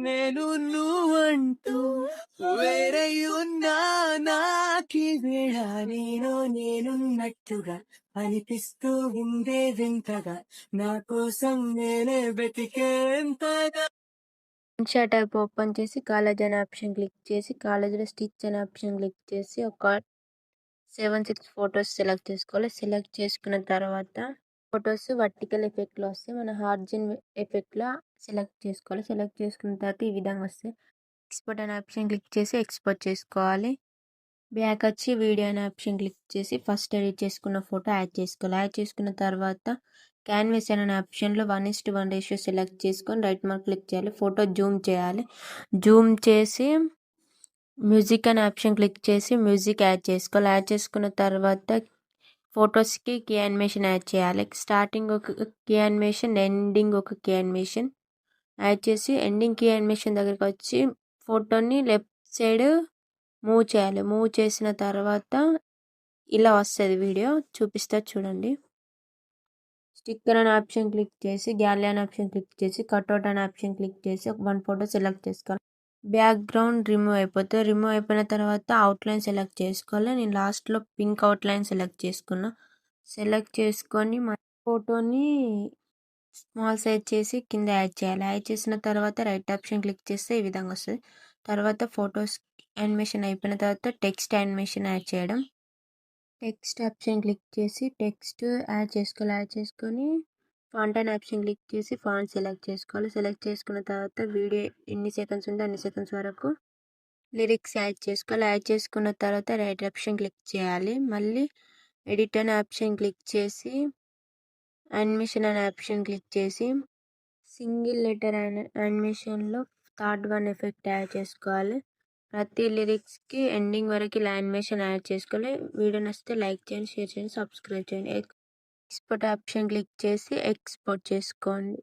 నేను నువ్వంటూ వేరై ఉన్నా నాకి వేళ నేనున్నట్టుగా అనిపిస్తూ ఉందే వింతగా నా కోసం నేనే వెతికేంతగా. ఇన్‌షాట్ యాప్ ఓపెన్ చేసి కాలేజ్ అనే ఆప్షన్ క్లిక్ చేసి కాలేజ్‌లో స్టిచ్ అనే ఆప్షన్ క్లిక్ చేసి ఒక 7, 6 ఫోటోస్ సెలెక్ట్ చేసుకోవాలి. సెలెక్ట్ చేసుకున్న తర్వాత ఫోటోస్ వర్టికల్ ఎఫెక్ట్‌లో వస్తాయి. మన హార్జిన్ ఎఫెక్ట్‌లో సెలెక్ట్ చేసుకోవాలి. సెలెక్ట్ చేసుకున్న తర్వాత ఈ విధంగా వస్తాయి. ఎక్స్‌పోర్ట్ అనే ఆప్షన్ క్లిక్ చేసి ఎక్స్‌పోర్ట్ చేసుకోవాలి. బ్యాక్ వచ్చి వీడియో అనే ఆప్షన్ క్లిక్ చేసి ఫస్ట్ ఎడిట్ చేసుకున్న ఫోటో యాడ్ చేసుకోవాలి. యాడ్ చేసుకున్న తర్వాత క్యాన్వాస్ అనే ఆప్షన్లో 1:1 రేషియో సెలెక్ట్ చేసుకొని రైట్ మార్క్ క్లిక్ చేయాలి. ఫోటో జూమ్ చేయాలి. జూమ్ చేసి మ్యూజిక్ అనే ఆప్షన్ క్లిక్ చేసి మ్యూజిక్ యాడ్ చేసుకోవాలి. యాడ్ చేసుకున్న తర్వాత ఫొటోస్కి కీ యానిమేషన్ యాడ్ చేయాలి. స్టార్టింగ్ ఒక కీ యానిమేషన్, ఎండింగ్ ఒక కీ యానిమేషన్ యాడ్ చేసి ఎండింగ్ కీ యానిమేషన్ దగ్గరికి వచ్చి ఫోటోని లెఫ్ట్ సైడ్ మూవ్ చేయాలి. మూవ్ చేసిన తర్వాత ఇలా వస్తుంది వీడియో. చూపిస్తా చూడండి. స్టిక్కర్ అనే ఆప్షన్ క్లిక్ చేసి గ్యాలరీ అనే ఆప్షన్ క్లిక్ చేసి కట్అవుట్ అనే ఆప్షన్ క్లిక్ చేసి ఒక 1 ఫోటో సెలెక్ట్ చేసుకోవాలి. బ్యాక్గ్రౌండ్ రిమూవ్ అయిపోతుంది. రిమూవ్ అయిపోయిన తర్వాత అవుట్లైన్ సెలెక్ట్ చేసుకోవాలి. నేను లాస్ట్లో పింక్ అవుట్లైన్ సెలెక్ట్ చేసుకున్నా. సెలెక్ట్ చేసుకొని మన ఫోటోని స్మాల్ సైజ్ చేసి కింద యాడ్ చేయాలి. యాడ్ చేసిన తర్వాత రైట్ ఆప్షన్ క్లిక్ చేస్తే ఈ విధంగా వస్తుంది. తర్వాత ఫొటోస్ యానిమేషన్ అయిపోయిన తర్వాత టెక్స్ట్ యానిమేషన్ యాడ్ చేయడం. టెక్స్ట్ ఆప్షన్ క్లిక్ చేసి టెక్స్ట్ యాడ్ చేసుకోవాలి. యాడ్ చేసుకొని ఫాంట్ అనే ఆప్షన్ క్లిక్ చేసి ఫాంట్ సెలెక్ట్ చేసుకోవాలి. సెలెక్ట్ చేసుకున్న తర్వాత వీడియో ఎన్ని సెకండ్స్ ఉంటే అన్ని సెకండ్స్ వరకు లిరిక్స్ యాడ్ చేసుకోవాలి. యాడ్ చేసుకున్న తర్వాత రైట్ ఆప్షన్ క్లిక్ చేయాలి. మళ్ళీ ఎడిట్ అనే ఆప్షన్ క్లిక్ చేసి యానిమేషన్ అనే ఆప్షన్ క్లిక్ చేసి సింగిల్ లెటర్ యానిమేషన్లో థర్డ్ వన్ ఎఫెక్ట్ యాడ్ చేసుకోవాలి. ప్రతి లిరిక్స్కి ఎండింగ్ వరకు ఇలా యానిమేషన్ యాడ్ చేసుకోవాలి. వీడియో నచ్చితే లైక్ చేయండి, షేర్ చేయండి, సబ్స్క్రైబ్ చేయండి. ఎక్స్పోర్ట్ ఆప్షన్ క్లిక్ చేసి ఎక్స్పోర్ట్ చేసుకోండి.